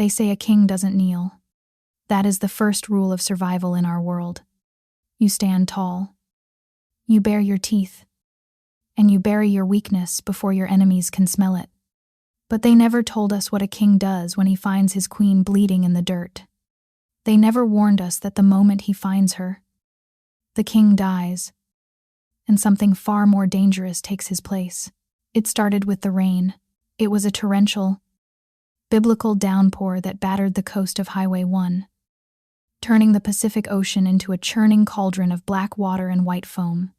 They say a king doesn't kneel. That is the first rule of survival in our world. You stand tall. You bare your teeth. And you bury your weakness before your enemies can smell it. But they never told us what a king does when he finds his queen bleeding in the dirt. They never warned us that the moment he finds her, the king dies, and something far more dangerous takes his place. It started with the rain. It was a torrential, biblical downpour that battered the coast of Highway 1, turning the Pacific Ocean into a churning cauldron of black water and white foam.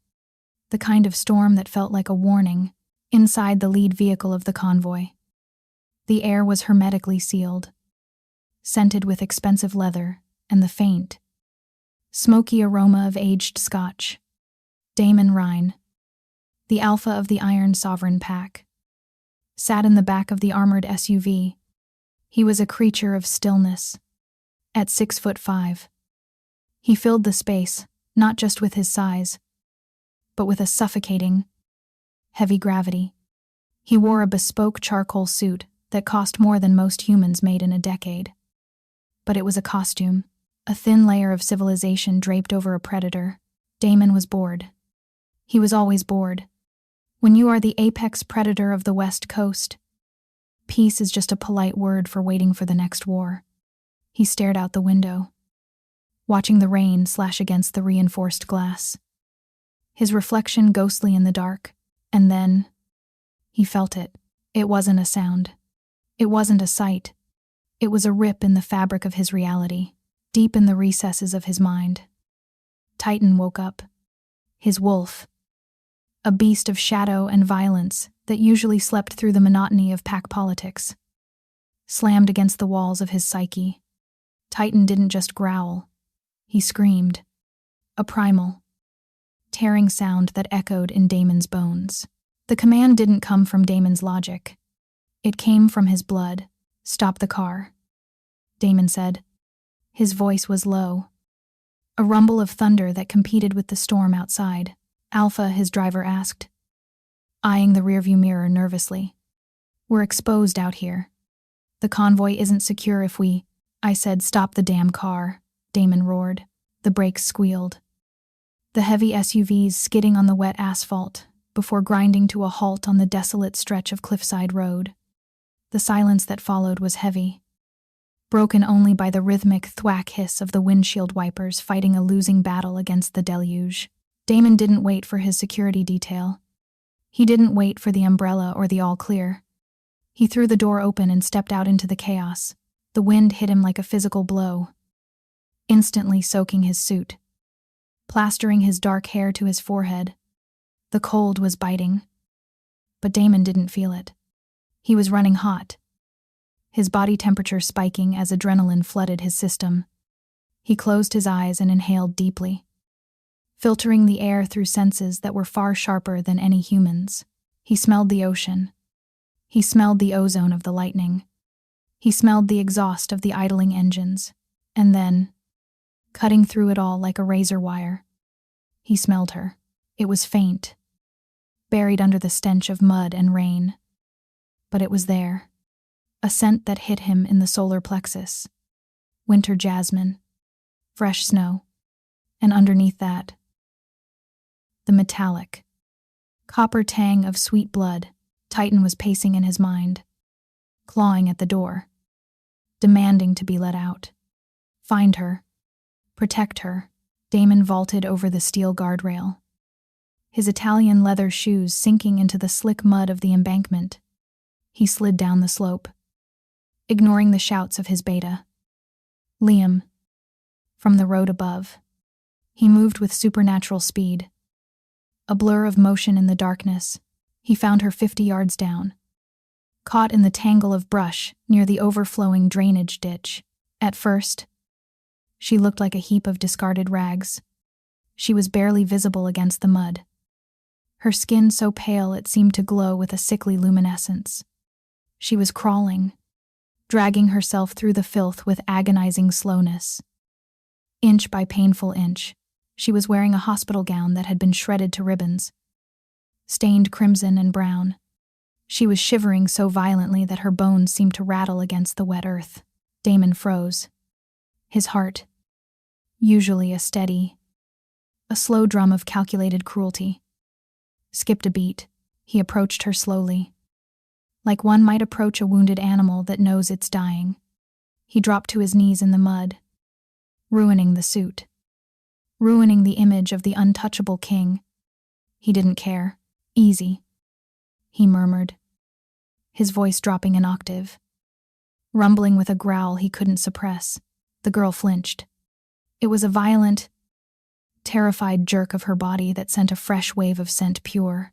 The kind of storm that felt like a warning inside the lead vehicle of the convoy. The air was hermetically sealed, scented with expensive leather and the faint, smoky aroma of aged scotch. Damon Rhyne, the alpha of the Iron Sovereign pack, sat in the back of the armored SUV. He was a creature of stillness. At 6'5", he filled the space, not just with his size, but with a suffocating, heavy gravity. He wore a bespoke charcoal suit that cost more than most humans made in a decade. But it was a costume, a thin layer of civilization draped over a predator. Damon was bored. He was always bored. When you are the apex predator of the West Coast, peace is just a polite word for waiting for the next war. He stared out the window, watching the rain slash against the reinforced glass, his reflection ghostly in the dark, and then he felt it. It wasn't a sound. It wasn't a sight. It was a rip in the fabric of his reality, deep in the recesses of his mind. Titan woke up. His wolf, a beast of shadow and violence that usually slept through the monotony of pack politics, slammed against the walls of his psyche. Titan didn't just growl. He screamed. A primal, tearing sound that echoed in Damon's bones. The command didn't come from Damon's logic. It came from his blood. "Stop the car," Damon said. His voice was low, a rumble of thunder that competed with the storm outside. "Alpha," his driver asked, eyeing the rearview mirror nervously. "We're exposed out here. The convoy isn't secure if we—" I said, "Stop the damn car," Damon roared. The brakes squealed, the heavy SUVs skidding on the wet asphalt before grinding to a halt on the desolate stretch of cliffside road. The silence that followed was heavy, broken only by the rhythmic thwack hiss of the windshield wipers fighting a losing battle against the deluge. Damon didn't wait for his security detail. He didn't wait for the umbrella or the all-clear. He threw the door open and stepped out into the chaos. The wind hit him like a physical blow, instantly soaking his suit, plastering his dark hair to his forehead. The cold was biting, but Damon didn't feel it. He was running hot, his body temperature spiking as adrenaline flooded his system. He closed his eyes and inhaled deeply, filtering the air through senses that were far sharper than any human's. He smelled the ocean. He smelled the ozone of the lightning. He smelled the exhaust of the idling engines. And then, cutting through it all like a razor wire, he smelled her. It was faint, buried under the stench of mud and rain. But it was there, a scent that hit him in the solar plexus. Winter jasmine, fresh snow, and underneath that, the metallic, copper tang of sweet blood. Titan was pacing in his mind, clawing at the door, demanding to be let out. Find her, protect her. Damon vaulted over the steel guardrail, his Italian leather shoes sinking into the slick mud of the embankment. He slid down the slope, ignoring the shouts of his beta. Liam, from the road above. He moved with supernatural speed, a blur of motion in the darkness. He found her 50 yards down, caught in the tangle of brush near the overflowing drainage ditch. At first, she looked like a heap of discarded rags. She was barely visible against the mud, her skin so pale it seemed to glow with a sickly luminescence. She was crawling, dragging herself through the filth with agonizing slowness. Inch by painful inch, she was wearing a hospital gown that had been shredded to ribbons, stained crimson and brown. She was shivering so violently that her bones seemed to rattle against the wet earth. Damon froze. His heart, usually a slow drum of calculated cruelty, skipped a beat. He approached her slowly, like one might approach a wounded animal that knows it's dying. He dropped to his knees in the mud, ruining the suit, ruining the image of the untouchable king. He didn't care. Easy, he murmured, his voice dropping an octave, rumbling with a growl he couldn't suppress. The girl flinched. It was a violent, terrified jerk of her body that sent a fresh wave of scent, pure,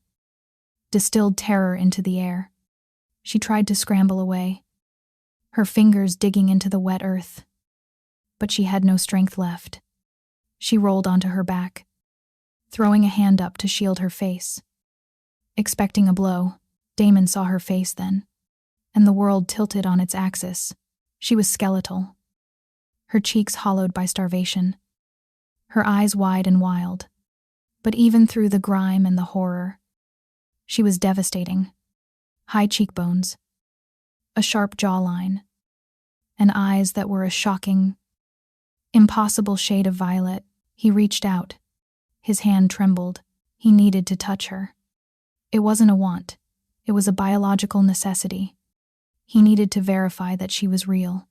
distilled terror into the air. She tried to scramble away, her fingers digging into the wet earth, but she had no strength left. She rolled onto her back, throwing a hand up to shield her face. Expecting a blow, Damon saw her face then, and the world tilted on its axis. She was skeletal, her cheeks hollowed by starvation, her eyes wide and wild. But even through the grime and the horror, she was devastating. High cheekbones, a sharp jawline, and eyes that were a shocking, impossible shade of violet. He reached out. His hand trembled. He needed to touch her. It wasn't a want. It was a biological necessity. He needed to verify that she was real,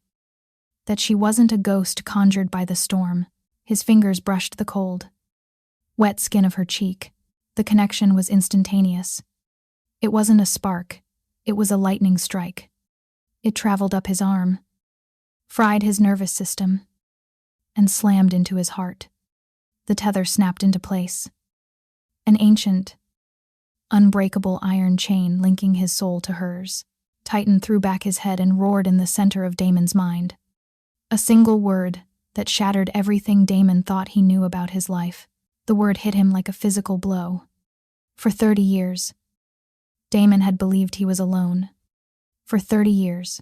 that she wasn't a ghost conjured by the storm. His fingers brushed the cold, wet skin of her cheek. The connection was instantaneous. It wasn't a spark. It was a lightning strike. It traveled up his arm, fried his nervous system, and slammed into his heart. The tether snapped into place. An ancient, unbreakable iron chain linking his soul to hers. Titan threw back his head and roared in the center of Damon's mind. A single word that shattered everything Damon thought he knew about his life. The word hit him like a physical blow. For 30 years, Damon had believed he was alone. For 30 years,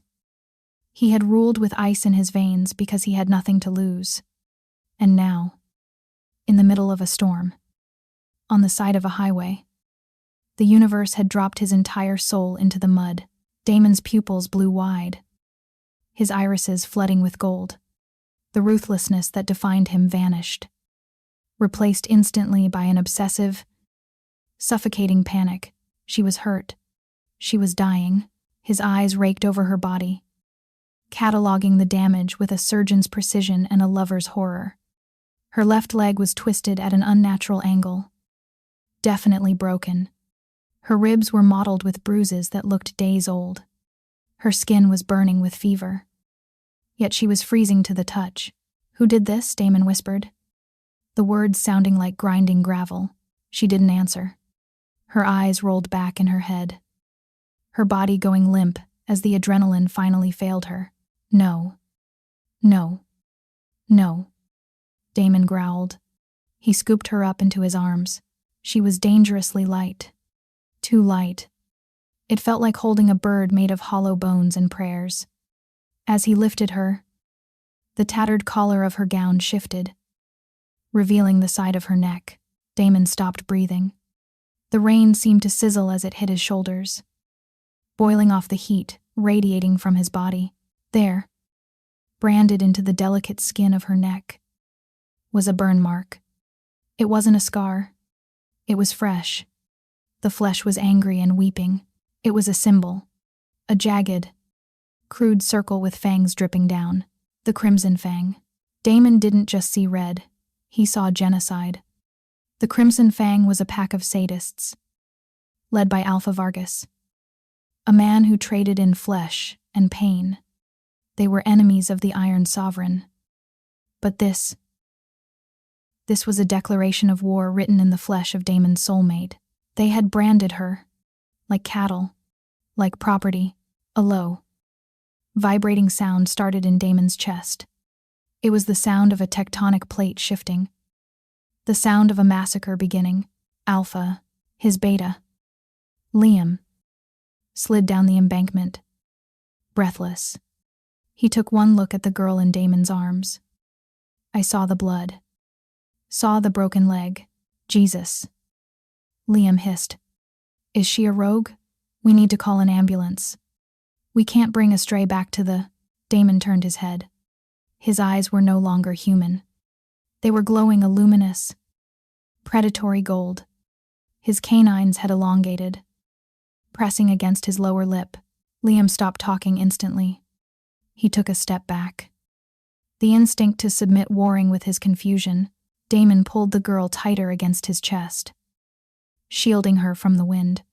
he had ruled with ice in his veins because he had nothing to lose. And now, in the middle of a storm, on the side of a highway, the universe had dropped his entire soul into the mud. Damon's pupils blew wide, his irises flooding with gold. The ruthlessness that defined him vanished, replaced instantly by an obsessive, suffocating panic. She was hurt. She was dying. His eyes raked over her body, cataloging the damage with a surgeon's precision and a lover's horror. Her left leg was twisted at an unnatural angle, definitely broken. Her ribs were mottled with bruises that looked days old. Her skin was burning with fever. Yet she was freezing to the touch. "Who did this?" Damon whispered, the words sounding like grinding gravel. She didn't answer. Her eyes rolled back in her head, her body going limp as the adrenaline finally failed her. "No. No. No," Damon growled. He scooped her up into his arms. She was dangerously light. Too light. It felt like holding a bird made of hollow bones and prayers. As he lifted her, the tattered collar of her gown shifted, revealing the side of her neck. Damon stopped breathing. The rain seemed to sizzle as it hit his shoulders, boiling off the heat radiating from his body. There, branded into the delicate skin of her neck, was a burn mark. It wasn't a scar. It was fresh. The flesh was angry and weeping. It was a symbol, a jagged, crude circle with fangs dripping down. The Crimson Fang. Damon didn't just see red. He saw genocide. The Crimson Fang was a pack of sadists, led by Alpha Vargas, a man who traded in flesh and pain. They were enemies of the Iron Sovereign. But this was a declaration of war written in the flesh of Damon's soulmate. They had branded her, like cattle, like property. A low, vibrating sound started in Damon's chest. It was the sound of a tectonic plate shifting, the sound of a massacre beginning. Alpha, his beta, Liam, slid down the embankment, breathless. He took one look at the girl in Damon's arms. "I saw the blood. Saw the broken leg. Jesus." Liam hissed. "Is she a rogue? We need to call an ambulance. We can't bring a stray back to the..." Damon turned his head. His eyes were no longer human. They were glowing a luminous, predatory gold. His canines had elongated. Pressing against his lower lip, Liam stopped talking instantly. He took a step back. The instinct to submit warring with his confusion, Damon pulled the girl tighter against his chest, shielding her from the wind,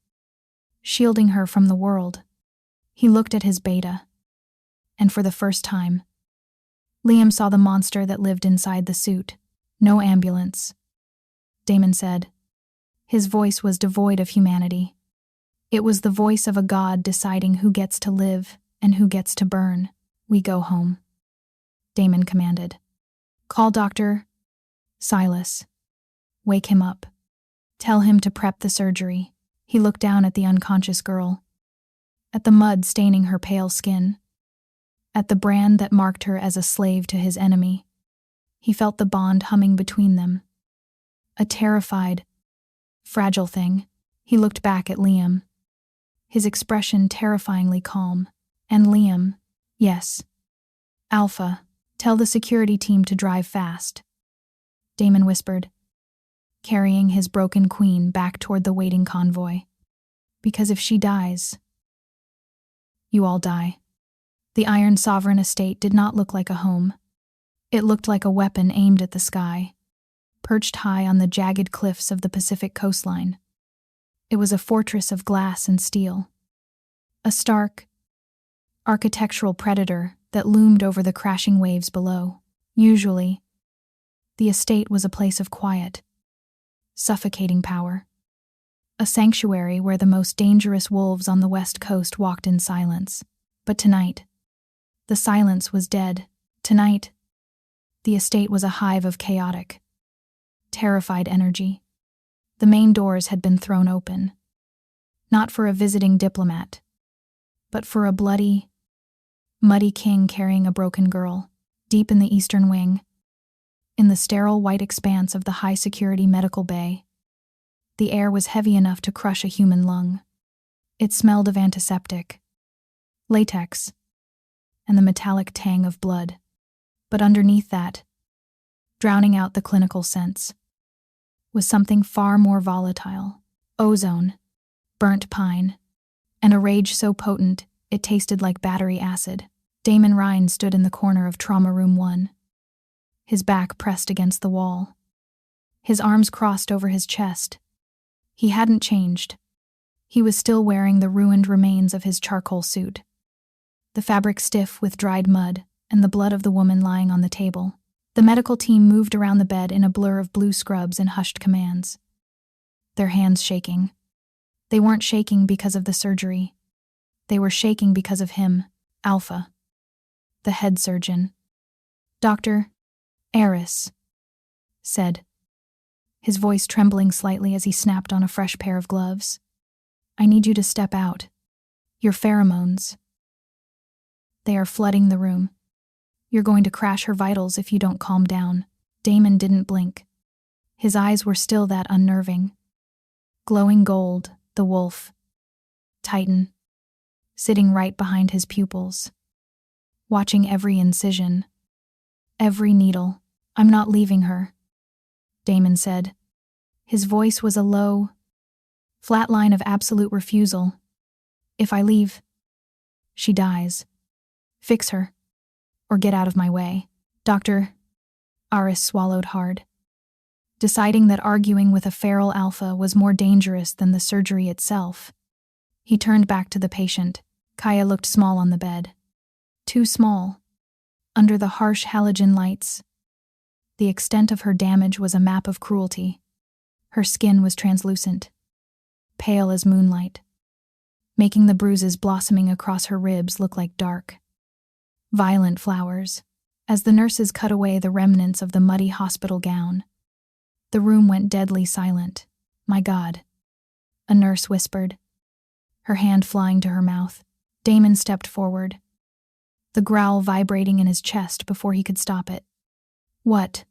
shielding her from the world. He looked at his beta, and for the first time, Liam saw the monster that lived inside the suit. No ambulance, Damon said. His voice was devoid of humanity. It was the voice of a god deciding who gets to live and who gets to burn. We go home, Damon commanded. Call Dr. Silas. Wake him up. Tell him to prep the surgery. He looked down at the unconscious girl, at the mud staining her pale skin, at the brand that marked her as a slave to his enemy. He felt the bond humming between them. A terrified, fragile thing. He looked back at Liam, his expression terrifyingly calm. And Liam, yes. Alpha, tell the security team to drive fast, Damon whispered, carrying his broken queen back toward the waiting convoy. Because if she dies, you all die. The Iron Sovereign estate did not look like a home. It looked like a weapon aimed at the sky, perched high on the jagged cliffs of the Pacific coastline. It was a fortress of glass and steel, a stark, architectural predator that loomed over the crashing waves below. Usually, the estate was a place of quiet, suffocating power, a sanctuary where the most dangerous wolves on the West Coast walked in silence. But tonight, the silence was dead. Tonight, the estate was a hive of chaotic, terrified energy. The main doors had been thrown open, not for a visiting diplomat, but for a bloody, muddy king carrying a broken girl. Deep in the eastern wing, in the sterile white expanse of the high-security medical bay, the air was heavy enough to crush a human lung. It smelled of antiseptic, latex, and the metallic tang of blood. But underneath that, drowning out the clinical scents, was something far more volatile: ozone, burnt pine, and a rage so potent it tasted like battery acid. Damon Rhyne stood in the corner of Trauma Room 1, his back pressed against the wall, his arms crossed over his chest. He hadn't changed. He was still wearing the ruined remains of his charcoal suit, the fabric stiff with dried mud and the blood of the woman lying on the table. The medical team moved around the bed in a blur of blue scrubs and hushed commands, their hands shaking. They weren't shaking because of the surgery. They were shaking because of him, Alpha, the head surgeon. Dr. Eris said, his voice trembling slightly as he snapped on a fresh pair of gloves. I need you to step out. Your pheromones. They are flooding the room. You're going to crash her vitals if you don't calm down. Damon didn't blink. His eyes were still that unnerving. Glowing gold, the wolf, Titan, sitting right behind his pupils, watching every incision, every needle. I'm not leaving her, Damon said. His voice was a low, flat line of absolute refusal. If I leave, she dies. Fix her, or get out of my way. Dr. Eris swallowed hard, deciding that arguing with a feral alpha was more dangerous than the surgery itself. He turned back to the patient. Kaia looked small on the bed. Too small. Under the harsh halogen lights, the extent of her damage was a map of cruelty. Her skin was translucent, pale as moonlight, making the bruises blossoming across her ribs look like dark, violent flowers. As the nurses cut away the remnants of the muddy hospital gown, the room went deadly silent. My God, a nurse whispered, her hand flying to her mouth. Damon stepped forward, the growl vibrating in his chest before he could stop it. What?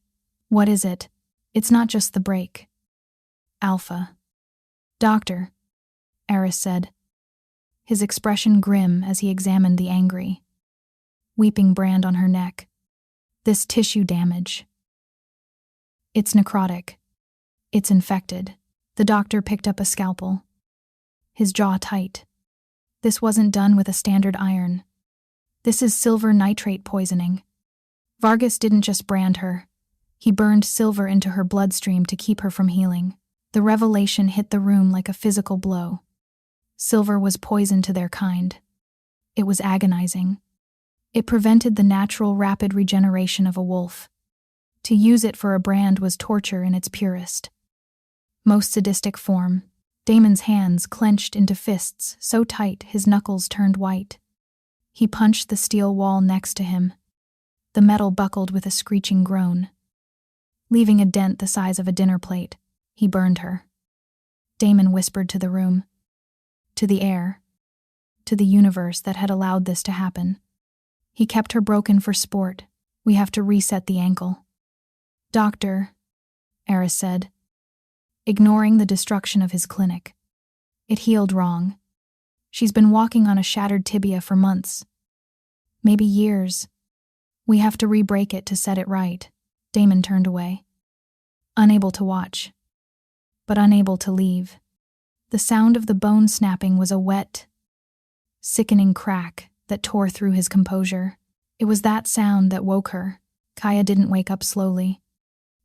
What is it? It's not just the break. Alpha. Doctor, Eris said, his expression grim as he examined the angry, weeping brand on her neck. This tissue damage. It's necrotic. It's infected. The doctor picked up a scalpel. His jaw tight. This wasn't done with a standard iron. This is silver nitrate poisoning. Vargas didn't just brand her. He burned silver into her bloodstream to keep her from healing. The revelation hit the room like a physical blow. Silver was poison to their kind. It was agonizing. It prevented the natural, rapid regeneration of a wolf. To use it for a brand was torture in its purest, most sadistic form. Damon's hands clenched into fists so tight his knuckles turned white. He punched the steel wall next to him. The metal buckled with a screeching groan. Leaving a dent the size of a dinner plate, he burned her. Damon whispered to the room, to the air, to the universe that had allowed this to happen. He kept her broken for sport. We have to reset the ankle. Doctor, Eris said, ignoring the destruction of his clinic. It healed wrong. She's been walking on a shattered tibia for months. Maybe years. We have to re-break it to set it right. Damon turned away. Unable to watch, but unable to leave. The sound of the bone snapping was a wet, sickening crack that tore through his composure. It was that sound that woke her. Kaia didn't wake up slowly.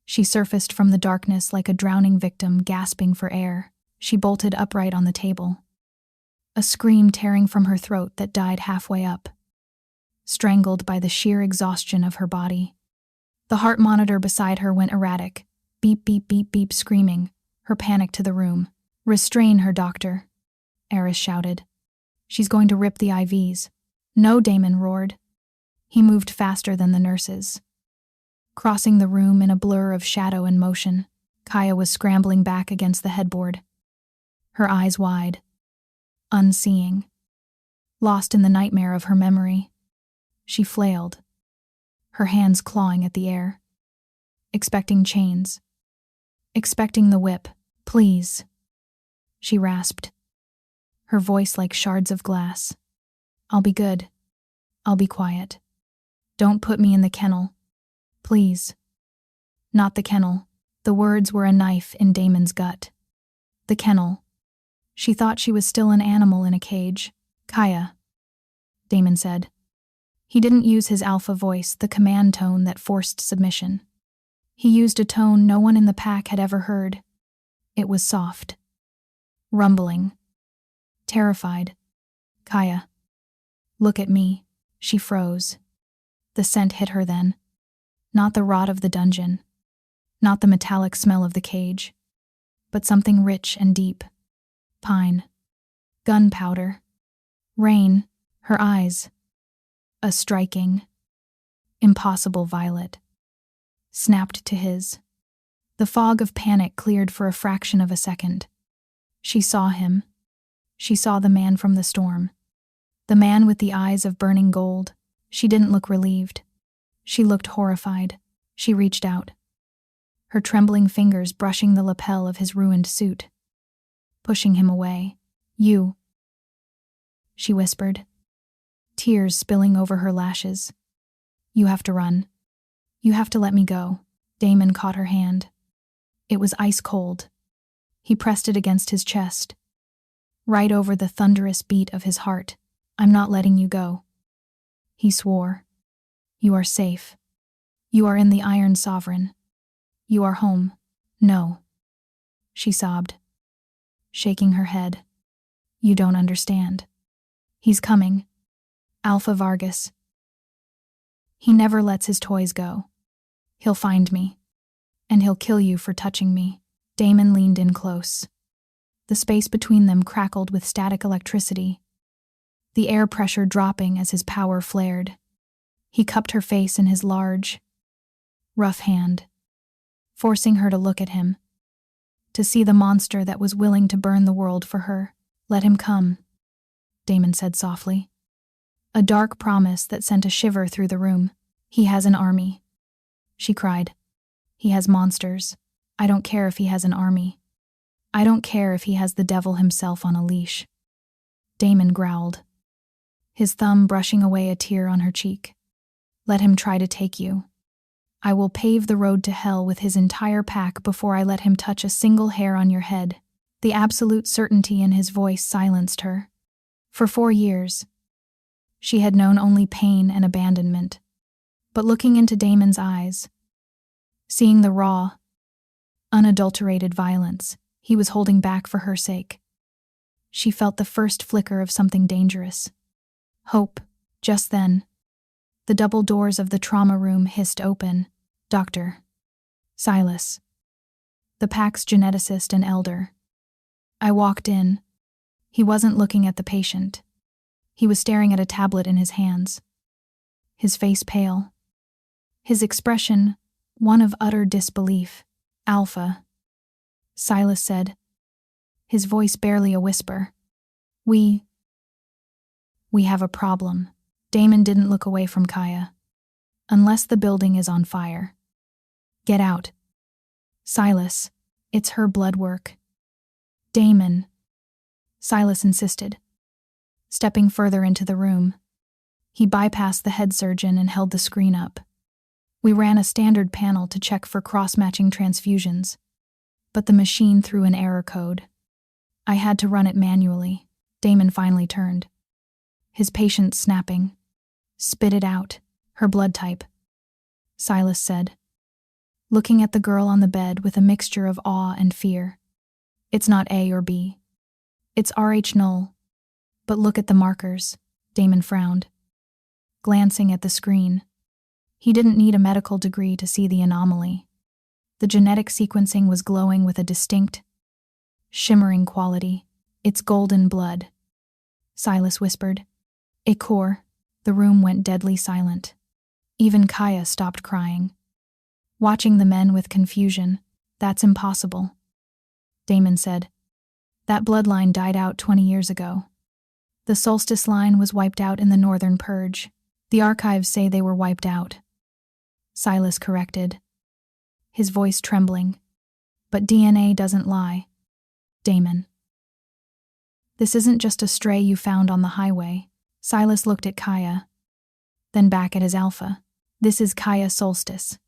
She surfaced from the darkness like a drowning victim gasping for air. She bolted upright on the table. A scream tearing from her throat that died halfway up, strangled by the sheer exhaustion of her body. The heart monitor beside her went erratic, beep, beep, beep, beep, screaming, her panic to the room. Restrain her, doctor, Eris shouted. She's going to rip the IVs. No, Damon roared. He moved faster than the nurses. Crossing the room in a blur of shadow and motion, Kaia was scrambling back against the headboard. Her eyes wide, unseeing, lost in the nightmare of her memory. She flailed, her hands clawing at the air, expecting chains, expecting the whip. Please, she rasped, her voice like shards of glass. I'll be good. I'll be quiet. Don't put me in the kennel. Please. Not the kennel. The words were a knife in Damon's gut. The kennel. She thought she was still an animal in a cage. Kaia, Damon said. He didn't use his alpha voice, the command tone that forced submission. He used a tone no one in the pack had ever heard. It was soft, rumbling, terrified. Kaia, look at me. She froze. The scent hit her then. Not the rot of the dungeon, not the metallic smell of the cage, but something rich and deep. Pine, gunpowder, rain, her eyes. A striking, impossible violet, snapped to his. The fog of panic cleared for a fraction of a second. She saw him. She saw the man from the storm. The man with the eyes of burning gold. She didn't look relieved. She looked horrified. She reached out, her trembling fingers brushing the lapel of his ruined suit, pushing him away. You, she whispered, tears spilling over her lashes. You have to run. You have to let me go. Damon caught her hand. It was ice cold. He pressed it against his chest, right over the thunderous beat of his heart. I'm not letting you go. He swore. You are safe. You are in the Iron Sovereign. You are home. No. She sobbed, shaking her head. You don't understand. He's coming. Alpha Vargas. He never lets his toys go. He'll find me. And he'll kill you for touching me. Damon leaned in close. The space between them crackled with static electricity, the air pressure dropping as his power flared. He cupped her face in his large, rough hand, forcing her to look at him, to see the monster that was willing to burn the world for her. Let him come, Damon said softly. A dark promise that sent a shiver through the room. He has an army, she cried. He has monsters. I don't care if he has an army. I don't care if he has the devil himself on a leash. Damon growled, his thumb brushing away a tear on her cheek. Let him try to take you. I will pave the road to hell with his entire pack before I let him touch a single hair on your head." The absolute certainty in his voice silenced her. For 4 years, she had known only pain and abandonment. But looking into Damon's eyes, seeing the raw, unadulterated violence he was holding back for her sake, she felt the first flicker of something dangerous. Hope. Just then, the double doors of the trauma room hissed open. Dr. Silas, the pack's geneticist and elder. I walked in. He wasn't looking at the patient. He was staring at a tablet in his hands. His face pale. His expression, one of utter disbelief. "Alpha," Silas said, his voice barely a whisper. We have a problem." Damon didn't look away from Kaia. "Unless the building is on fire. Get out." "Silas, it's her blood work." "Damon," Silas insisted, stepping further into the room. He bypassed the head surgeon and held the screen up. "We ran a standard panel to check for cross-matching transfusions, but the machine threw an error code. I had to run it manually." Damon finally turned. His patient snapping. "Spit it out. Her blood type," Silas said, looking at the girl on the bed with a mixture of awe and fear. "It's not A or B. It's RH null. But look at the markers." Damon frowned, glancing at the screen. He didn't need a medical degree to see the anomaly. The genetic sequencing was glowing with a distinct, shimmering quality. "It's golden blood," Silas whispered. "A core." The room went deadly silent. Even Kaia stopped crying, watching the men with confusion. "That's impossible," Damon said. "That bloodline died out 20 years ago. The solstice line was wiped out in the Northern Purge. The archives say they were wiped out," Silas corrected, his voice trembling. "But DNA doesn't lie, Damon. This isn't just a stray you found on the highway." Silas looked at Kaia, then back at his alpha. "This is Kaia Solstice.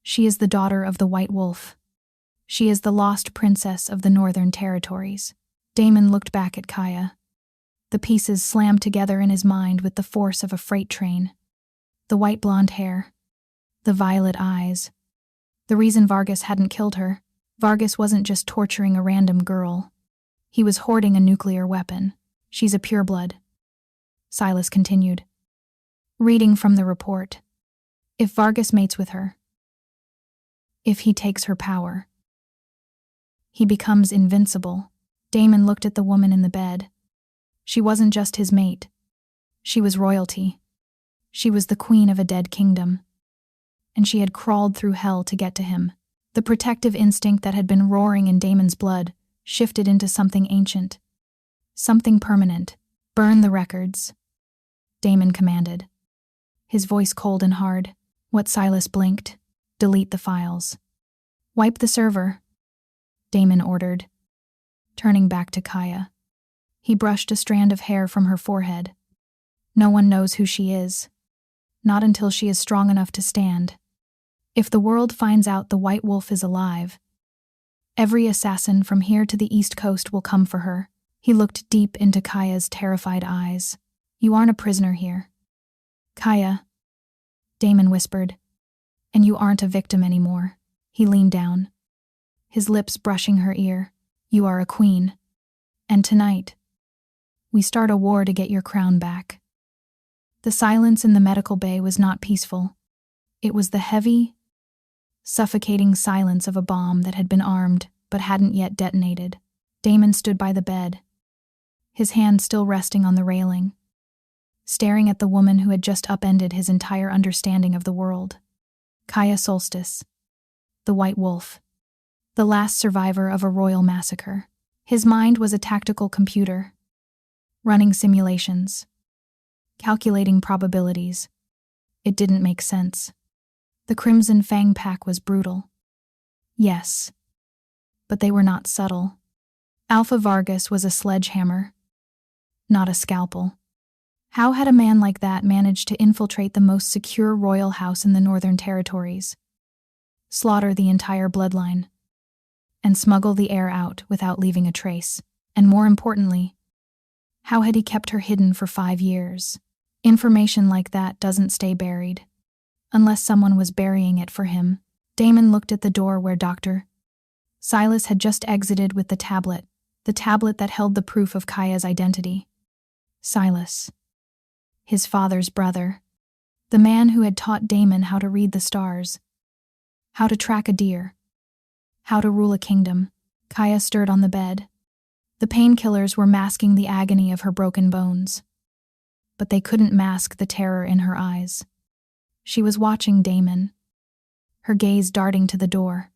She is the daughter of the White Wolf. She is the lost princess of the Northern Territories." Damon looked back at Kaia. The pieces slammed together in his mind with the force of a freight train. The white blonde hair, the violet eyes. The reason Vargas hadn't killed her, Vargas wasn't just torturing a random girl. He was hoarding a nuclear weapon. "She's a pureblood," Silas continued, reading from the report. "If Vargas mates with her, if he takes her power, he becomes invincible." Damon looked at the woman in the bed. She wasn't just his mate. She was royalty. She was the queen of a dead kingdom. And she had crawled through hell to get to him. The protective instinct that had been roaring in Damon's blood shifted into something ancient, something permanent. "Burn the records," Damon commanded, his voice cold and hard. What Silas blinked. "Delete the files. Wipe the server," Damon ordered, turning back to Kaia. He brushed a strand of hair from her forehead. "No one knows who she is. Not until she is strong enough to stand. If the world finds out the White Wolf is alive, every assassin from here to the East Coast will come for her." He looked deep into Kaia's terrified eyes. "You aren't a prisoner here, Kaia," Damon whispered. "And you aren't a victim anymore." He leaned down, his lips brushing her ear. "You are a queen. And tonight, we start a war to get your crown back." The silence in the medical bay was not peaceful. It was the heavy, suffocating silence of a bomb that had been armed but hadn't yet detonated. Damon stood by the bed, his hand still resting on the railing, staring at the woman who had just upended his entire understanding of the world. Kaia Solstice, the White Wolf, the last survivor of a royal massacre. His mind was a tactical computer, running simulations, calculating probabilities. It didn't make sense. The Crimson Fang pack was brutal. Yes, but they were not subtle. Alpha Vargas was a sledgehammer, not a scalpel. How had a man like that managed to infiltrate the most secure royal house in the Northern Territories, slaughter the entire bloodline, and smuggle the heir out without leaving a trace? And more importantly, how had he kept her hidden for 5 years? Information like that doesn't stay buried, unless someone was burying it for him. Damon looked at the door where Dr. Silas had just exited with the tablet that held the proof of Kaia's identity. Silas, his father's brother, the man who had taught Damon how to read the stars, how to track a deer, how to rule a kingdom. Kaia stirred on the bed. The painkillers were masking the agony of her broken bones, but they couldn't mask the terror in her eyes. She was watching Damon, her gaze darting to the door,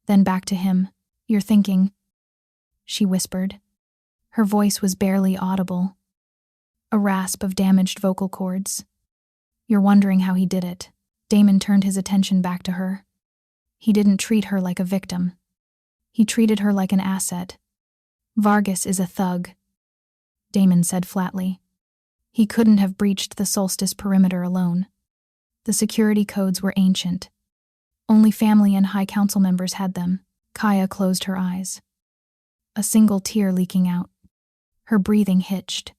then back to him. "You're thinking," she whispered. Her voice was barely audible, a rasp of damaged vocal cords. "You're wondering how he did it." Damon turned his attention back to her. He didn't treat her like a victim. He treated her like an asset. "Vargas is a thug," Damon said flatly. "He couldn't have breached the Solstice perimeter alone. The security codes were ancient. Only family and High Council members had them." Kaia closed her eyes, a single tear leaking out. Her breathing hitched.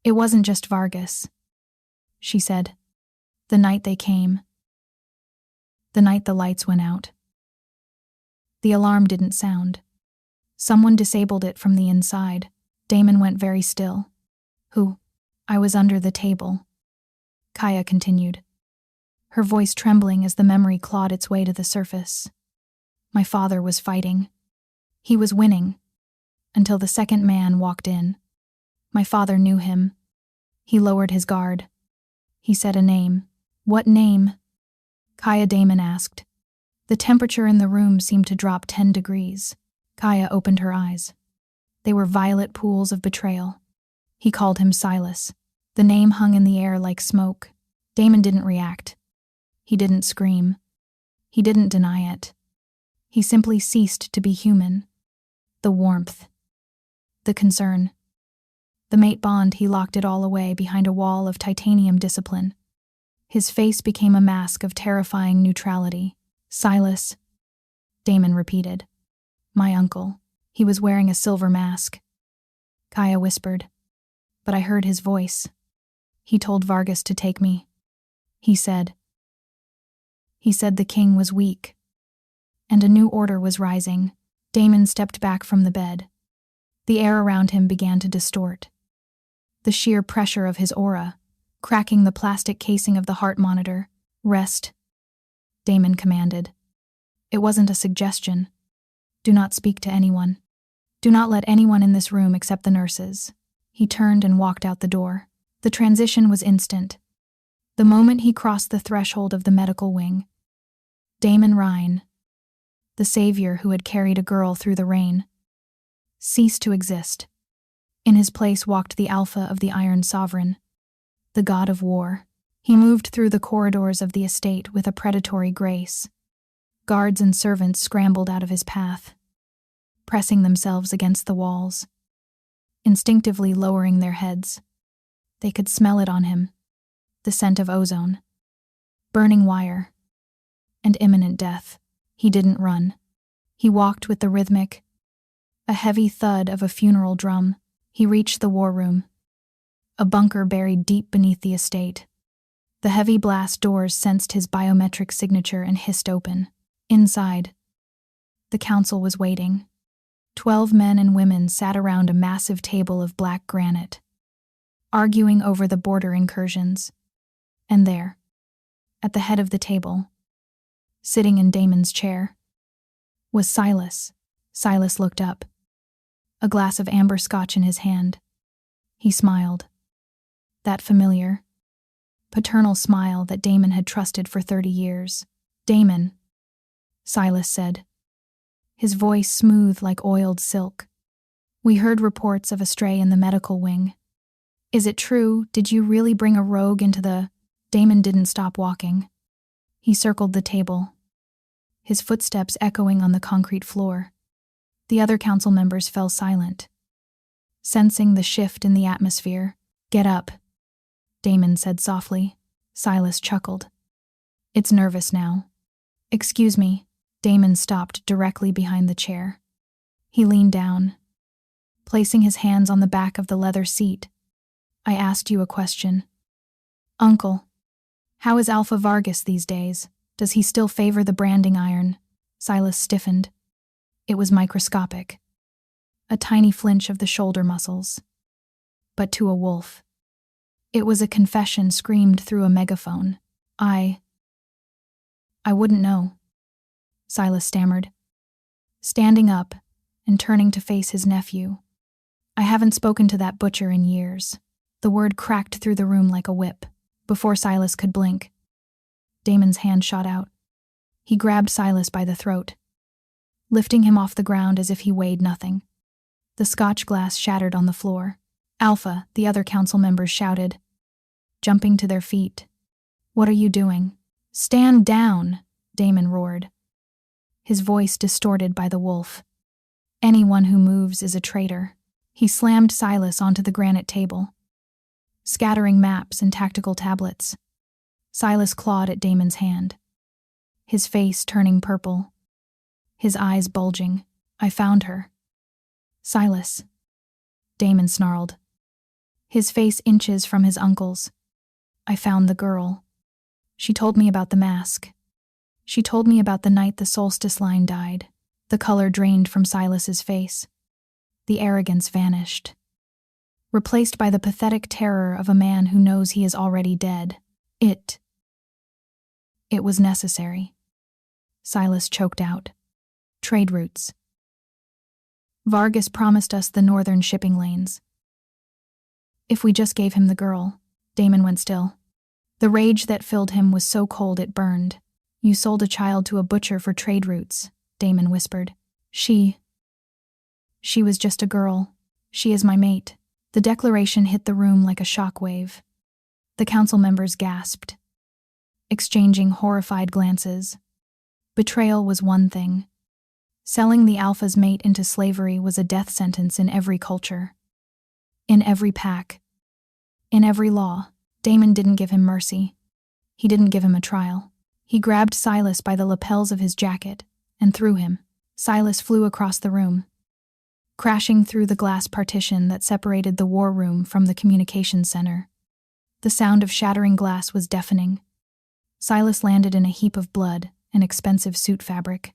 "It wasn't just Vargas," she said. "The night they came. The night the lights went out. The alarm didn't sound. Someone disabled it from the inside." Damon went very still. "Who?" "I was under the table," Kaia continued, her voice trembling as the memory clawed its way to the surface. "My father was fighting. He was winning, until the second man walked in. My father knew him. He lowered his guard. He said a name." "What name?" Kaia Damon asked. The temperature in the room seemed to drop 10 degrees. Kaia opened her eyes. They were violet pools of betrayal. He called him Silas. The name hung in the air like smoke. Damon didn't react. He didn't scream. He didn't deny it. He simply ceased to be human. The warmth, the concern, the mate bond, he locked it all away behind a wall of titanium discipline. His face became a mask of terrifying neutrality. "Silas," Damon repeated. "My uncle. He was wearing a silver mask." Kaia whispered. "But I heard his voice. He told Vargas to take me. He said the king was weak, and a new order was rising." Damon stepped back from the bed. The air around him began to distort. The sheer pressure of his aura, cracking the plastic casing of the heart monitor. "Rest," Damon commanded. It wasn't a suggestion. "Do not speak to anyone. Do not let anyone in this room except the nurses." He turned and walked out the door. The transition was instant. The moment he crossed the threshold of the medical wing, Damon Rhyne, the savior who had carried a girl through the rain, ceased to exist. In his place walked the Alpha of the Iron Sovereign, the god of war. He moved through the corridors of the estate with a predatory grace. Guards and servants scrambled out of his path, pressing themselves against the walls, instinctively lowering their heads. They could smell it on him, the scent of ozone, burning wire, and imminent death. He didn't run. He walked with the rhythmic, a heavy thud of a funeral drum. He reached the war room, a bunker buried deep beneath the estate. The heavy blast doors sensed his biometric signature and hissed open. Inside, the council was waiting. 12 men and women sat around a massive table of black granite, arguing over the border incursions. And there, at the head of the table, sitting in Damon's chair, was Silas. Silas looked up, a glass of amber scotch in his hand. He smiled. That familiar, paternal smile that Damon had trusted for 30 years. "Damon," Silas said, his voice smooth like oiled silk. "We heard reports of a stray in the medical wing. Is it true? Did you really bring a rogue into the—" Damon didn't stop walking. He circled the table, his footsteps echoing on the concrete floor. The other council members fell silent, sensing the shift in the atmosphere. "Get up," Damon said softly. Silas chuckled. It's nervous now. Excuse me. Damon stopped directly behind the chair. He leaned down, placing his hands on the back of the leather seat. I asked you a question. Uncle, how is Alpha Vargas these days? Does he still favor the branding iron? Silas stiffened. It was microscopic. A tiny flinch of the shoulder muscles. But to a wolf. It was a confession screamed through a megaphone. I wouldn't know. Silas stammered, standing up and turning to face his nephew. I haven't spoken to that butcher in years. The word cracked through the room like a whip. Before Silas could blink, Damon's hand shot out. He grabbed Silas by the throat, lifting him off the ground as if he weighed nothing. The scotch glass shattered on the floor. Alpha, the other council members shouted, jumping to their feet. What are you doing? Stand down, Damon roared, his voice distorted by the wolf. Anyone who moves is a traitor. He slammed Silas onto the granite table, scattering maps and tactical tablets. Silas clawed at Damon's hand, his face turning purple, his eyes bulging. I found her. Silas, Damon snarled, his face inches from his uncle's. I found the girl. She told me about the mask. She told me about the night the solstice line died. The color drained from Silas's face. The arrogance vanished, replaced by the pathetic terror of a man who knows he is already dead. It was necessary. Silas choked out. Trade routes. Vargas promised us the northern shipping lanes. If we just gave him the girl. Damon went still. The rage that filled him was so cold it burned. You sold a child to a butcher for trade routes, Damon whispered. She was just a girl. She is my mate. The declaration hit the room like a shockwave. The council members gasped, exchanging horrified glances. Betrayal was one thing. Selling the Alpha's mate into slavery was a death sentence in every culture. In every pack. In every law. Damon didn't give him mercy. He didn't give him a trial. He grabbed Silas by the lapels of his jacket and threw him. Silas flew across the room, crashing through the glass partition that separated the war room from the communications center. The sound of shattering glass was deafening. Silas landed in a heap of blood and expensive suit fabric.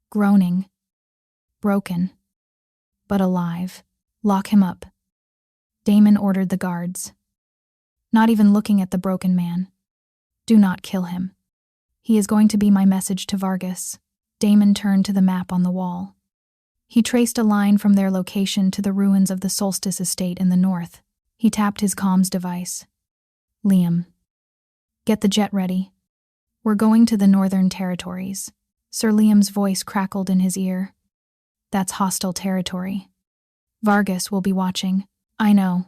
Groaning. Broken. But alive. Lock him up. Damon ordered the guards, not even looking at the broken man. Do not kill him. He is going to be my message to Vargas. Damon turned to the map on the wall. He traced a line from their location to the ruins of the Solstice estate in the north. He tapped his comms device. Liam, get the jet ready. We're going to the northern territories. Sir Liam's voice crackled in his ear. That's hostile territory. Vargas will be watching. I know,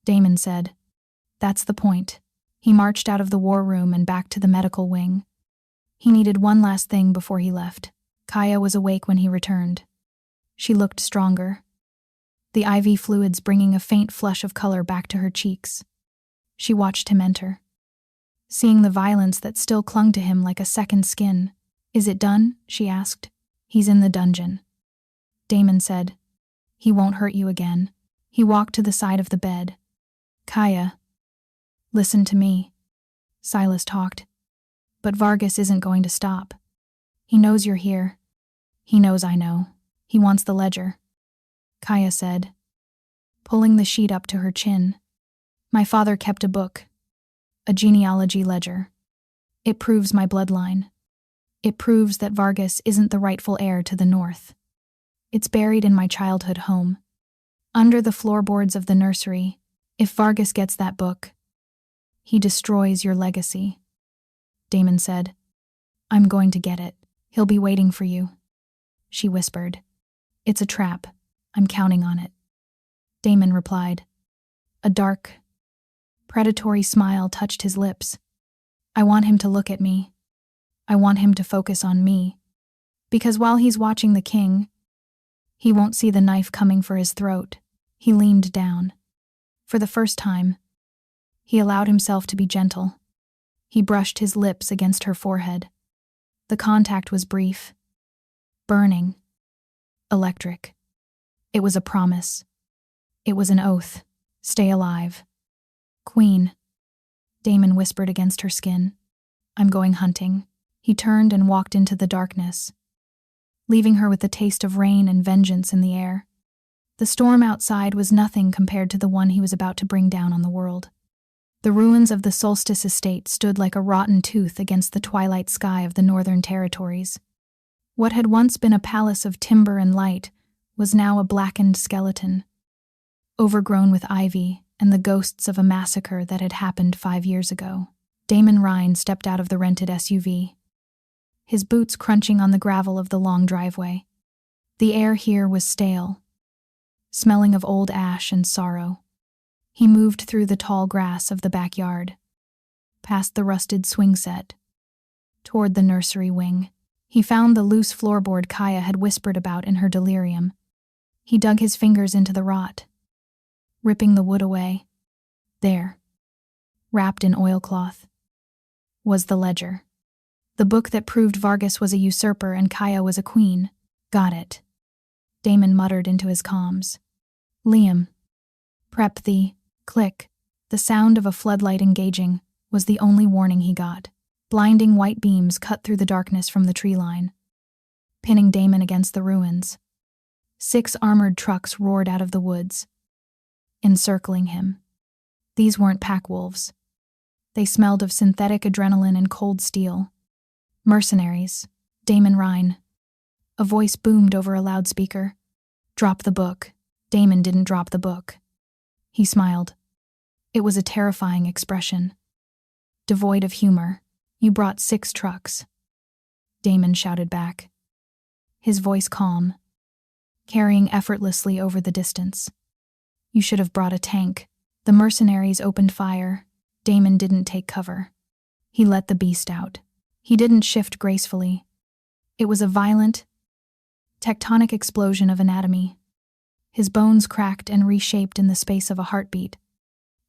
Damon said. That's the point. He marched out of the war room and back to the medical wing. He needed one last thing before he left. Kaia was awake when he returned. She looked stronger, the IV fluids bringing a faint flush of color back to her cheeks. She watched him enter, seeing the violence that still clung to him like a second skin. Is it done? She asked. He's in the dungeon, Damon said. He won't hurt you again. He walked to the side of the bed. Kaia, listen to me. Silas talked. But Vargas isn't going to stop. He knows you're here. He knows I know. He wants the ledger, Kaia said, pulling the sheet up to her chin. My father kept a book, a genealogy ledger. It proves my bloodline. It proves that Vargas isn't the rightful heir to the north. It's buried in my childhood home, under the floorboards of the nursery. If Vargas gets that book, he destroys your legacy, Damon said. I'm going to get it. He'll be waiting for you, she whispered. It's a trap. I'm counting on it, Damon replied. A dark, predatory smile touched his lips. I want him to look at me. I want him to focus on me. Because while he's watching the king, he won't see the knife coming for his throat. He leaned down. For the first time, He allowed himself to be gentle. He brushed his lips against her forehead. The contact was brief, burning, electric. It was a promise. It was an oath. Stay alive. Queen, Damon whispered against her skin. I'm going hunting. He turned and walked into the darkness, leaving her with the taste of rain and vengeance in the air. The storm outside was nothing compared to the one he was about to bring down on the world. The ruins of the Solstice estate stood like a rotten tooth against the twilight sky of the Northern Territories. What had once been a palace of timber and light was now a blackened skeleton, overgrown with ivy and the ghosts of a massacre that had happened 5 years ago. Damon Rhyne stepped out of the rented SUV, his boots crunching on the gravel of the long driveway. The air here was stale, smelling of old ash and sorrow. He moved through the tall grass of the backyard, past the rusted swing set, toward the nursery wing. He found the loose floorboard Kaia had whispered about in her delirium. He dug his fingers into the rot, ripping the wood away. There, wrapped in oilcloth, was the ledger. The book that proved Vargas was a usurper and Kaia was a queen. Got it, Damon muttered into his comms. Liam, prep the click. The sound of a floodlight engaging was the only warning he got. Blinding white beams cut through the darkness from the tree line, pinning Damon against the ruins. 6 armored trucks roared out of the woods, encircling him. These weren't pack wolves. They smelled of synthetic adrenaline and cold steel. Mercenaries, Damon Rhyne. A voice boomed over a loudspeaker. Drop the book. Damon didn't drop the book. He smiled. It was a terrifying expression, devoid of humor. You brought 6 trucks, Damon shouted back, his voice calm, carrying effortlessly over the distance. You should have brought a tank. The mercenaries opened fire. Damon didn't take cover. He let the beast out. He didn't shift gracefully. It was a violent, tectonic explosion of anatomy. His bones cracked and reshaped in the space of a heartbeat.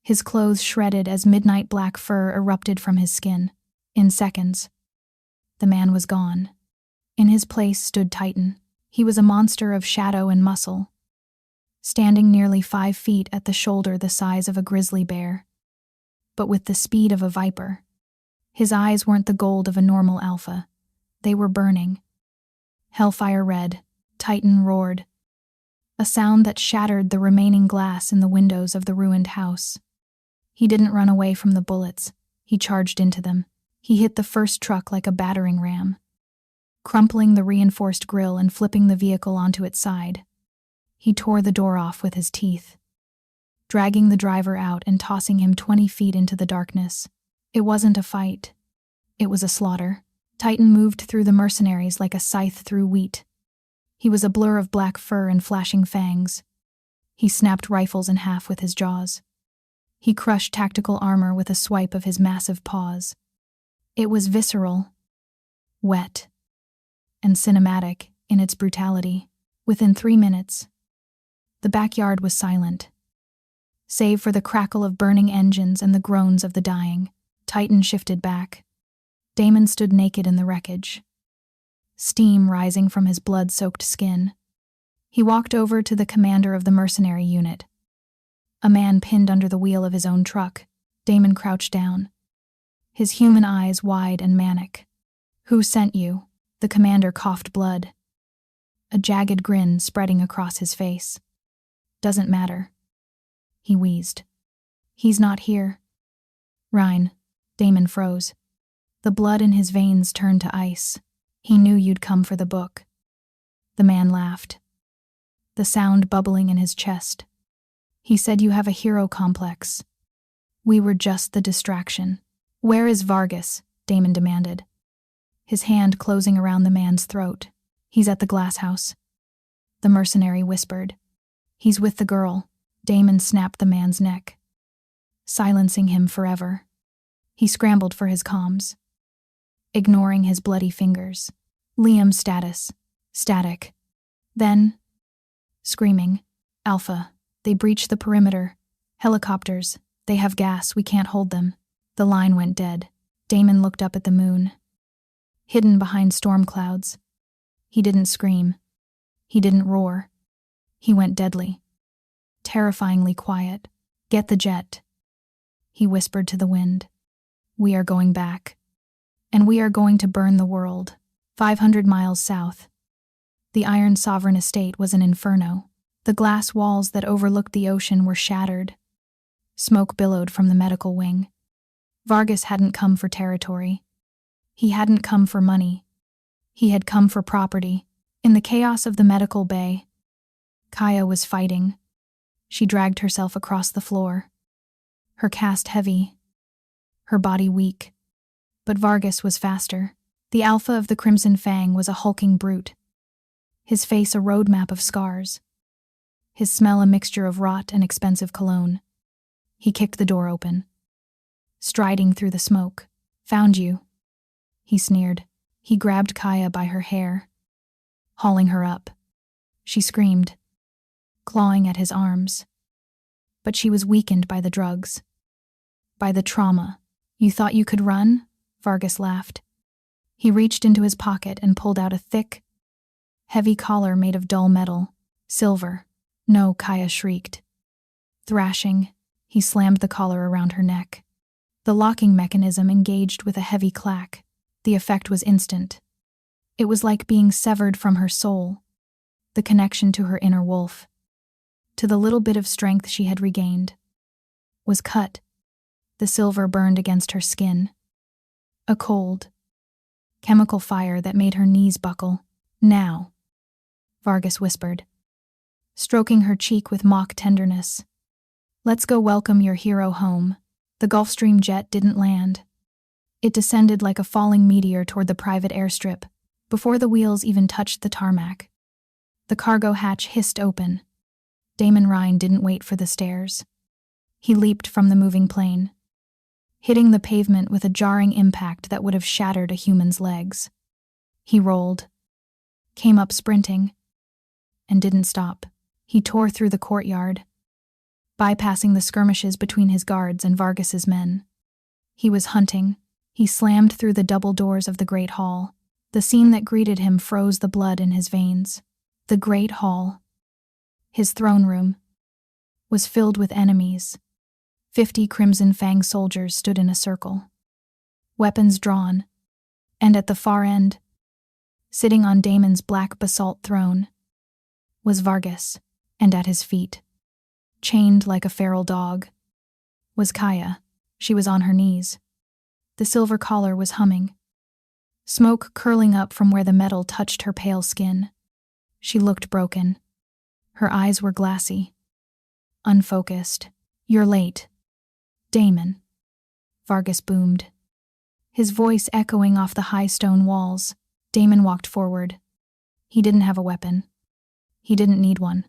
His clothes shredded as midnight black fur erupted from his skin. In seconds, the man was gone. In his place stood Titan. He was a monster of shadow and muscle, standing nearly 5 feet at the shoulder the size of a grizzly bear, but with the speed of a viper. His eyes weren't the gold of a normal alpha. They were burning. Hellfire red. Titan roared, a sound that shattered the remaining glass in the windows of the ruined house. He didn't run away from the bullets. He charged into them. He hit the first truck like a battering ram, crumpling the reinforced grille and flipping the vehicle onto its side. He tore the door off with his teeth, dragging the driver out and tossing him 20 feet into the darkness. It wasn't a fight. It was a slaughter. Titan moved through the mercenaries like a scythe through wheat. He was a blur of black fur and flashing fangs. He snapped rifles in half with his jaws. He crushed tactical armor with a swipe of his massive paws. It was visceral, wet, and cinematic in its brutality. Within 3 minutes, the backyard was silent, save for the crackle of burning engines and the groans of the dying. Titan shifted back. Damon stood naked in the wreckage, steam rising from his blood-soaked skin. He walked over to the commander of the mercenary unit, a man pinned under the wheel of his own truck. Damon crouched down, his human eyes wide and manic. Who sent you? The commander coughed blood, a jagged grin spreading across his face. Doesn't matter, he wheezed. He's not here. Rhyne. Damon froze. The blood in his veins turned to ice. He knew you'd come for the book. The man laughed, the sound bubbling in his chest. He said you have a hero complex. We were just the distraction. Where is Vargas? Damon demanded, his hand closing around the man's throat. He's at the glass house, the mercenary whispered. He's with the girl. Damon snapped the man's neck, silencing him forever. He scrambled for his comms, ignoring his bloody fingers. Liam status. Static. Then, screaming. Alpha. They breached the perimeter. Helicopters. They have gas, we can't hold them. The line went dead. Damon looked up at the moon. Hidden behind storm clouds. He didn't scream. He didn't roar. He went deadly. Terrifyingly quiet. Get the jet. He whispered to the wind. We are going back. And we are going to burn the world. 500 miles south. The Iron Sovereign estate was an inferno. The glass walls that overlooked the ocean were shattered. Smoke billowed from the medical wing. Vargas hadn't come for territory. He hadn't come for money. He had come for property. In the chaos of the medical bay, Kaia was fighting. She dragged herself across the floor. Her cast heavy. Her body weak. But Vargas was faster. The alpha of the Crimson Fang was a hulking brute. His face a roadmap of scars. His smell a mixture of rot and expensive cologne. He kicked the door open. Striding through the smoke. Found you. He sneered. He grabbed Kaia by her hair, hauling her up. She screamed, clawing at his arms. But she was weakened by the drugs. By the trauma. You thought you could run? Vargas laughed. He reached into his pocket and pulled out a thick, heavy collar made of dull metal. Silver. No, Kaia shrieked. Thrashing, he slammed the collar around her neck. The locking mechanism engaged with a heavy clack. The effect was instant. It was like being severed from her soul, the connection to her inner wolf, to the little bit of strength she had regained, was cut. The silver burned against her skin. A cold, chemical fire that made her knees buckle. Now, Vargas whispered, stroking her cheek with mock tenderness. Let's go welcome your hero home. The Gulfstream jet didn't land. It descended like a falling meteor toward the private airstrip, before the wheels even touched the tarmac. The cargo hatch hissed open. Damon Rhyne didn't wait for the stairs. He leaped from the moving plane, hitting the pavement with a jarring impact that would have shattered a human's legs. He rolled, came up sprinting, and didn't stop. He tore through the courtyard, bypassing the skirmishes between his guards and Vargas's men. He was hunting. He slammed through the double doors of the Great Hall. The scene that greeted him froze the blood in his veins. The Great Hall, his throne room, was filled with enemies. 50 Crimson Fang soldiers stood in a circle, weapons drawn, and at the far end, sitting on Damon's black basalt throne, was Vargas, and at his feet, chained like a feral dog, was Kaia. She was on her knees. The silver collar was humming, smoke curling up from where the metal touched her pale skin. She looked broken. Her eyes were glassy, unfocused. You're late, Damon, Vargas boomed, his voice echoing off the high stone walls. Damon walked forward. He didn't have a weapon. He didn't need one.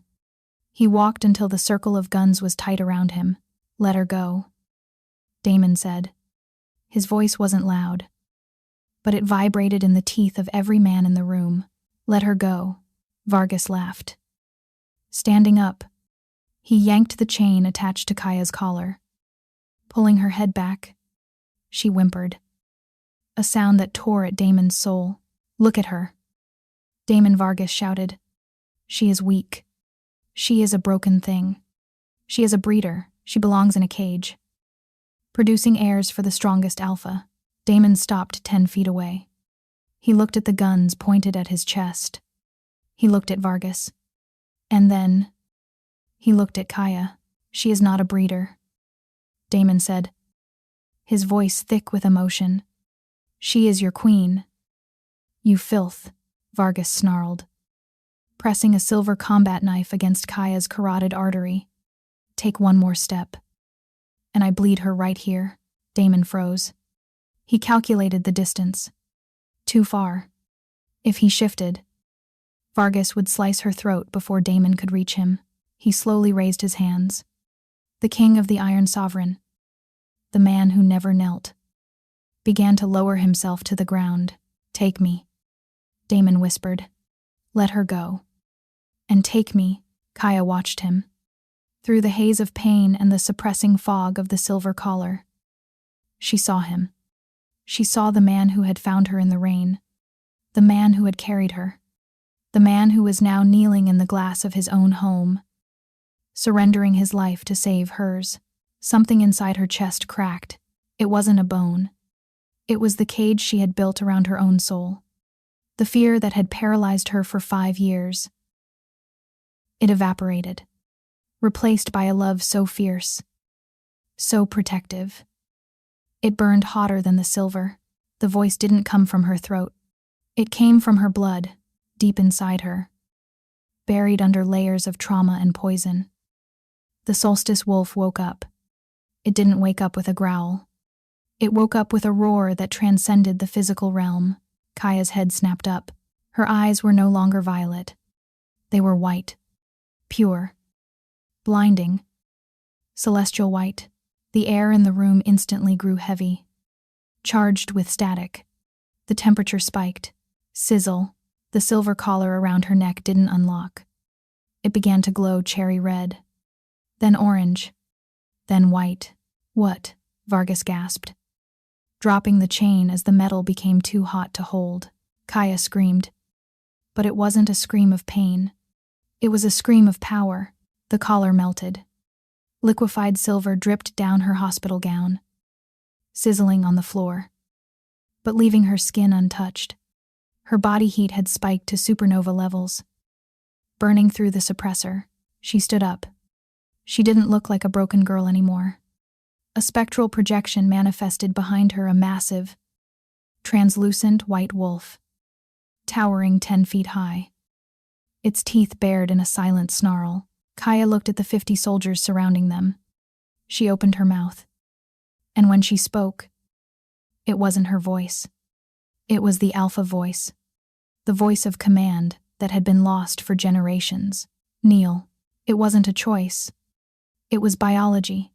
He walked until the circle of guns was tight around him. Let her go, Damon said. His voice wasn't loud, but it vibrated in the teeth of every man in the room. Let her go, Vargas laughed. Standing up, he yanked the chain attached to Kaia's collar. Pulling her head back, she whimpered, a sound that tore at Damon's soul. Look at her, Damon Vargas shouted. She is weak. She is a broken thing. She is a breeder. She belongs in a cage, producing heirs for the strongest alpha. Damon stopped 10 feet away. He looked at the guns pointed at his chest. He looked at Vargas. And then, he looked at Kaia. She is not a breeder, Damon said, his voice thick with emotion. She is your queen. You filth, Vargas snarled, pressing a silver combat knife against Kaia's carotid artery. Take one more step, and I bleed her right here. Damon froze. He calculated the distance. Too far. If he shifted, Vargas would slice her throat before Damon could reach him. He slowly raised his hands. The king of the Iron Sovereign, the man who never knelt, began to lower himself to the ground. Take me, Damon whispered. Let her go. And take me. Kaia watched him. through the haze of pain and the suppressing fog of the silver collar. She saw him. She saw the man who had found her in the rain, the man who had carried her, the man who was now kneeling in the glass of his own home, surrendering his life to save hers. Something inside her chest cracked. It wasn't a bone. It was the cage she had built around her own soul, the fear that had paralyzed her for 5 years. It evaporated, replaced by a love so fierce, so protective. It burned hotter than the silver. The voice didn't come from her throat. It came from her blood, deep inside her, buried under layers of trauma and poison. The solstice wolf woke up. It didn't wake up with a growl. It woke up with a roar that transcended the physical realm. Kaia's head snapped up. Her eyes were no longer violet. They were white, pure, blinding, celestial white. The air in the room instantly grew heavy, charged with static. The temperature spiked. Sizzle. The silver collar around her neck didn't unlock. It began to glow cherry red, then orange, then white. What? Vargas gasped, dropping the chain as the metal became too hot to hold. Kaia screamed. But it wasn't a scream of pain. It was a scream of power. The collar melted. Liquefied silver dripped down her hospital gown, sizzling on the floor, but leaving her skin untouched. Her body heat had spiked to supernova levels. Burning through the suppressor, she stood up. She didn't look like a broken girl anymore. A spectral projection manifested behind her, a massive, translucent white wolf, towering 10 feet high. Its teeth bared in a silent snarl. Kaia looked at the 50 soldiers surrounding them. She opened her mouth. And when she spoke, it wasn't her voice. It was the alpha voice, the voice of command that had been lost for generations. Kneel. It wasn't a choice. It was biology.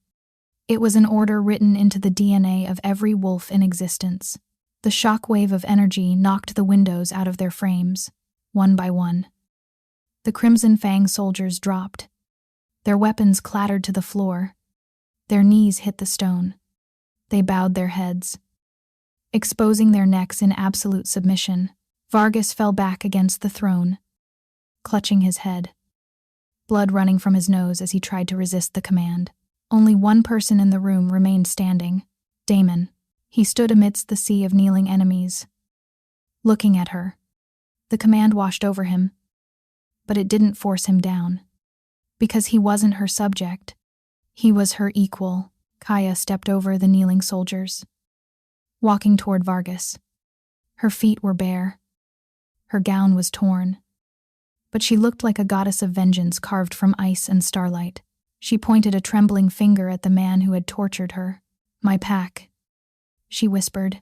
It was an order written into the DNA of every wolf in existence. The shockwave of energy knocked the windows out of their frames, one by one. The Crimson Fang soldiers dropped. Their weapons clattered to the floor. Their knees hit the stone. They bowed their heads, exposing their necks in absolute submission. Vargas fell back against the throne, clutching his head, blood running from his nose as he tried to resist the command. Only one person in the room remained standing, Damon. He stood amidst the sea of kneeling enemies, looking at her. The command washed over him, but it didn't force him down. Because he wasn't her subject. He was her equal. Kaia stepped over the kneeling soldiers, walking toward Vargas. Her feet were bare. Her gown was torn. But she looked like a goddess of vengeance carved from ice and starlight. She pointed a trembling finger at the man who had tortured her. "My pack," she whispered,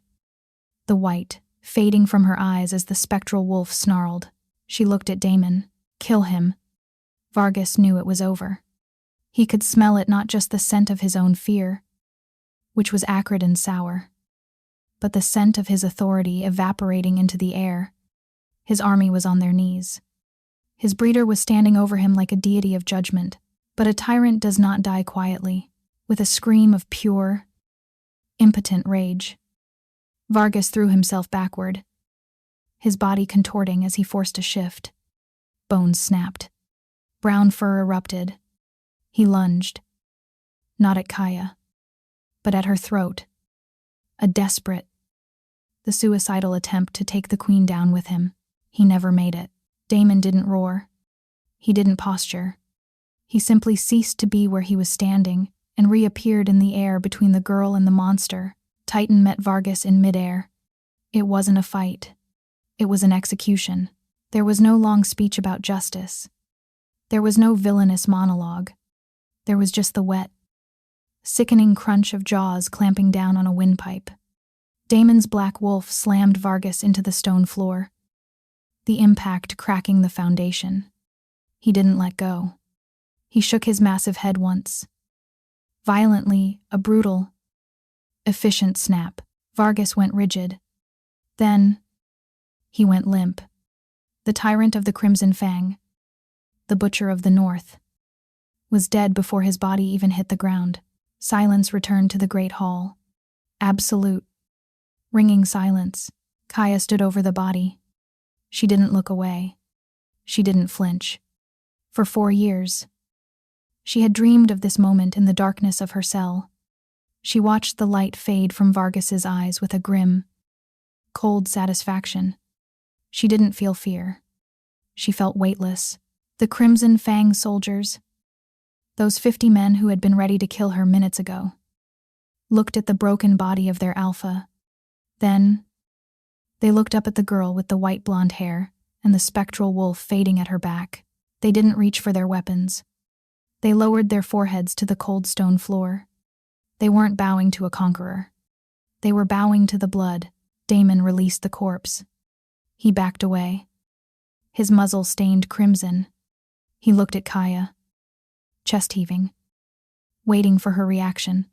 the white fading from her eyes as the spectral wolf snarled. She looked at Damon. "Kill him." Vargas knew it was over. He could smell it, not just the scent of his own fear, which was acrid and sour, but the scent of his authority evaporating into the air. His army was on their knees. His breeder was standing over him like a deity of judgment. But a tyrant does not die quietly, with a scream of pure, impotent rage. Vargas threw himself backward, his body contorting as he forced a shift. Bones snapped. Brown fur erupted. He lunged, not at Kaia, but at her throat. A desperate, the suicidal attempt to take the queen down with him. He never made it. Damon didn't roar. He didn't posture. He simply ceased to be where he was standing and reappeared in the air between the girl and the monster. Titan met Vargas in midair. It wasn't a fight. It was an execution. There was no long speech about justice. There was no villainous monologue. There was just the wet, sickening crunch of jaws clamping down on a windpipe. Damon's black wolf slammed Vargas into the stone floor, the impact cracking the foundation. He didn't let go. He shook his massive head once. Violently, a brutal, efficient snap. Vargas went rigid. Then, he went limp. The tyrant of the Crimson Fang, the butcher of the North, was dead before his body even hit the ground. Silence returned to the great hall. Absolute, ringing silence. Kaia stood over the body. She didn't look away. She didn't flinch. For 4 years, she had dreamed of this moment in the darkness of her cell. She watched the light fade from Vargas's eyes with a grim, cold satisfaction. She didn't feel fear. She felt weightless. The Crimson Fang soldiers, those 50 men who had been ready to kill her minutes ago, looked at the broken body of their alpha. Then, they looked up at the girl with the white blonde hair and the spectral wolf fading at her back. They didn't reach for their weapons. They lowered their foreheads to the cold stone floor. They weren't bowing to a conqueror. They were bowing to the blood. Damon released the corpse. He backed away. His muzzle stained crimson. He looked at Kaia, chest heaving, waiting for her reaction,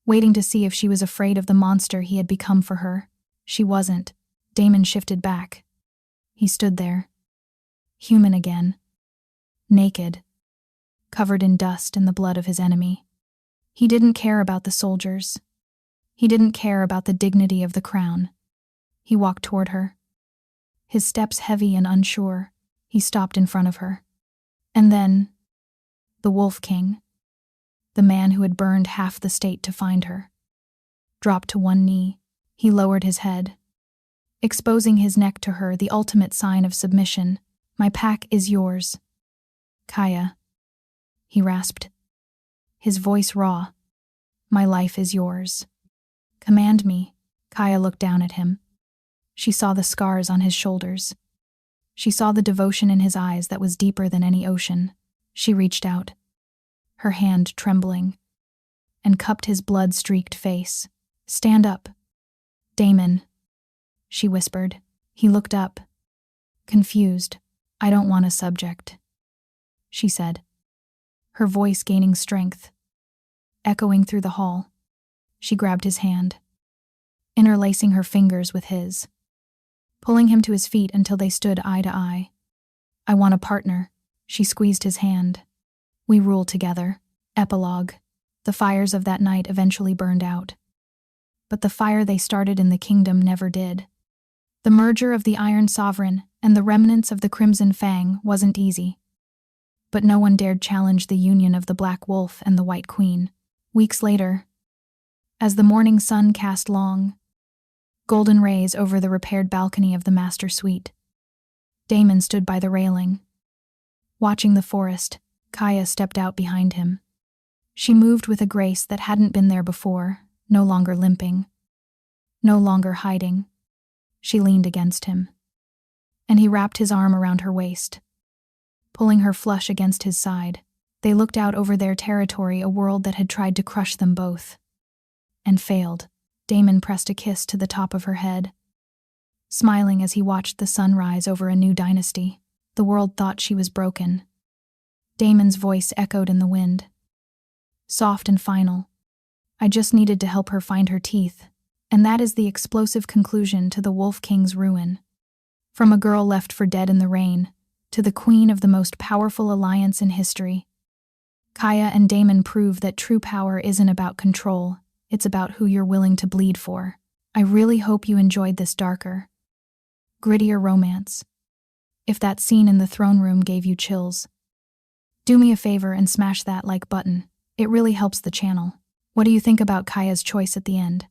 waiting to see if she was afraid of the monster he had become for her. She wasn't. Damon shifted back. He stood there, human again, naked, covered in dust and the blood of his enemy. He didn't care about the soldiers. He didn't care about the dignity of the crown. He walked toward her. His steps heavy and unsure, he stopped in front of her. And then, the Wolf King, the man who had burned half the state to find her, dropped to one knee. He lowered his head, exposing his neck to her, the ultimate sign of submission. "My pack is yours, Kaia," he rasped, his voice raw. "My life is yours. Command me." Kaia looked down at him. She saw the scars on his shoulders. She saw the devotion in his eyes that was deeper than any ocean. She reached out, her hand trembling, and cupped his blood-streaked face. "Stand up, Damon," she whispered. He looked up, confused. "I don't want a subject," she said, her voice gaining strength, echoing through the hall. She grabbed his hand, interlacing her fingers with his, pulling him to his feet until they stood eye to eye. "I want a partner." She squeezed his hand. "We rule together." Epilogue. The fires of that night eventually burned out. But the fire they started in the kingdom never did. The merger of the Iron Sovereign and the remnants of the Crimson Fang wasn't easy. But no one dared challenge the union of the Black Wolf and the White Queen. Weeks later, as the morning sun cast long, golden rays over the repaired balcony of the master suite, Damon stood by the railing, watching the forest. Kaia stepped out behind him. She moved with a grace that hadn't been there before, no longer limping, no longer hiding. She leaned against him, and he wrapped his arm around her waist, pulling her flush against his side. They looked out over their territory, a world that had tried to crush them both, and failed. Damon pressed a kiss to the top of her head, smiling as he watched the sun rise over a new dynasty. The world thought she was broken. Damon's voice echoed in the wind, soft and final. "I just needed to help her find her teeth." And that is the explosive conclusion to the Wolf King's ruin. From a girl left for dead in the rain, to the queen of the most powerful alliance in history, Kaia and Damon prove that true power isn't about control, it's about who you're willing to bleed for. I really hope you enjoyed this darker, grittier romance. If that scene in the throne room gave you chills, do me a favor and smash that like button. It really helps the channel. What do you think about Kaia's choice at the end?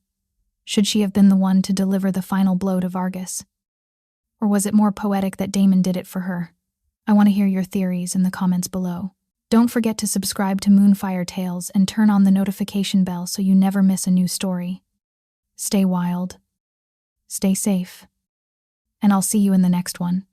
Should she have been the one to deliver the final blow to Vargas? Or was it more poetic that Damon did it for her? I want to hear your theories in the comments below. Don't forget to subscribe to Moonfire Tales and turn on the notification bell so you never miss a new story. Stay wild, stay safe, and I'll see you in the next one.